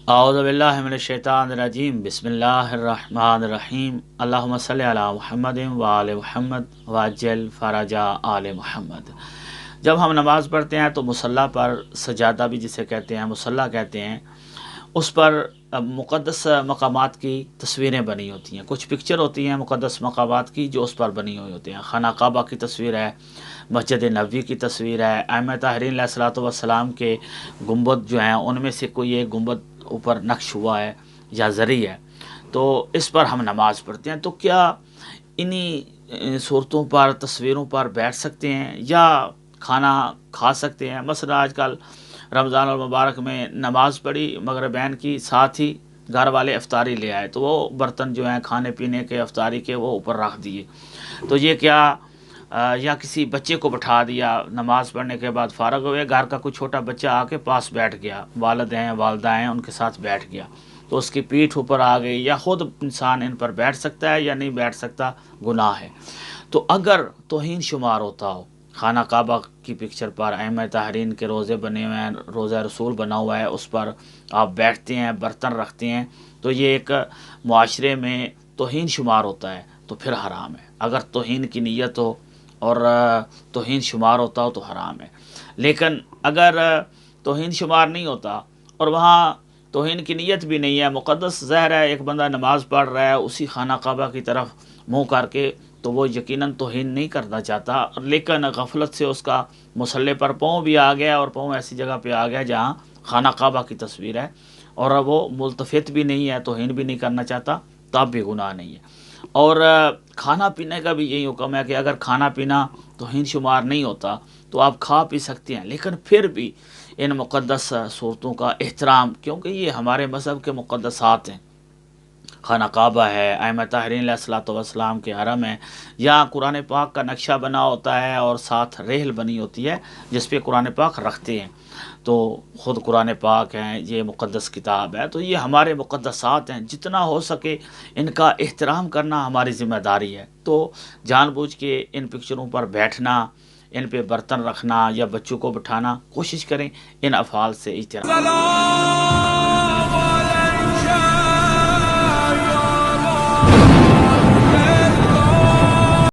अऊज़ु बिल्लाहि मिनश शैतानिर रजीम बिस्मिल्लाहिर रहमानिर रहीम अल्लाहुम्मा सल्लि अला मुहम्मदिन व आले मुहम्मद वअज्जिल फरजा आले मुहम्मद। जब हम नमाज़ पढ़ते हैं तो मुसल्ला पर सजादा भी जिसे कहते हैं, मुसल्ला कहते हैं, उस पर मुक़द्दस मकामात की तस्वीरें बनी होती हैं। कुछ पिक्चर होती हैं मुक़द्दस मकामात की जो उस पर बनी हुई होती हैं। खाना काबा की तस्वीर है, मस्जिद नबवी की तस्वीर है, अइम्मा ताहरीन अलैहिस्सलातु वस्सलाम के गुंबद जो हैं उनमें से कोई एक गुंबद ऊपर नक्श हुआ है या ज़री है, तो इस पर हम नमाज़ पढ़ते हैं। तो क्या इन्हीं सूरतों पर, तस्वीरों पर बैठ सकते हैं या खाना खा सकते हैं? मसलन आजकल रमज़ान और मुबारक में नमाज़ पढ़ी मगरिबैन की, साथ ही घर वाले इफ्तारी ले आए, तो वो बर्तन जो हैं खाने पीने के इफ्तारी के वो ऊपर रख दिए। तो ये क्या या किसी बच्चे को बैठा दिया, नमाज़ पढ़ने के बाद फ़ारग हुए, घर का कोई छोटा बच्चा आके पास बैठ गया, वालिद हैं वालदा हैं उनके साथ बैठ गया, तो उसकी पीठ ऊपर आ गई, या ख़ुद इंसान इन पर बैठ सकता है या नहीं बैठ सकता, गुनाह है। तो अगर तौहीन शुमार होता हो, खाना काबा की पिक्चर पर अइम्मा ताहरीन के रोज़े बने हुए हैं, रोज़ा रसूल बना हुआ है, उस पर आप बैठते हैं, बर्तन रखते हैं, तो ये एक मुआशरे में तौहीन शुमार होता है, तो फिर हराम है। अगर तौहीन की नीयत हो और तौहीन शुमार होता हो तो हराम है। लेकिन अगर तौहीन शुमार नहीं होता और वहाँ तौहीन की नीयत भी नहीं है, मुक़द्दस ज़हर है, एक बंदा नमाज़ पढ़ रहा है उसी खाना काबा की तरफ मुँह करके, तो वो यकीनन तौहीन नहीं करना चाहता, लेकिन गफलत से उसका मुसल्ले पर पाँव भी आ गया और पाँव ऐसी जगह पे आ गया जहाँ खाना काबा की तस्वीर है और वो मुल्तफ़ित भी नहीं है, तौहीन भी नहीं करना चाहता, तब भी गुनाह नहीं है। और खाना पीने का भी यही हुक्म है कि अगर खाना पीना तौहीन शुमार नहीं होता तो आप खा पी सकते हैं, लेकिन फिर भी इन मुक़द्दस सूरतों का एहतराम, क्योंकि ये हमारे मज़हब के मुक़द्दसात हैं। खाना काबा है, अइम्मा ताहरीन अलैहिस्सलातु वस्सलाम के हरम है, या कुरान पाक का नक्शा बना होता है और साथ रेहल बनी होती है जिस पे कुरान पाक रखते हैं, तो ख़ुद कुरान पाक हैं, ये मुक़द्दस किताब है, तो ये हमारे मुक़द्दसात हैं, जितना हो सके इनका एहतराम करना हमारी ज़िम्मेदारी है। तो जानबूझ के इन पिक्चरों पर बैठना, इन पे बर्तन रखना या बच्चों को बिठाना, कोशिश करें इन अफ़ाल से इज्तनाब।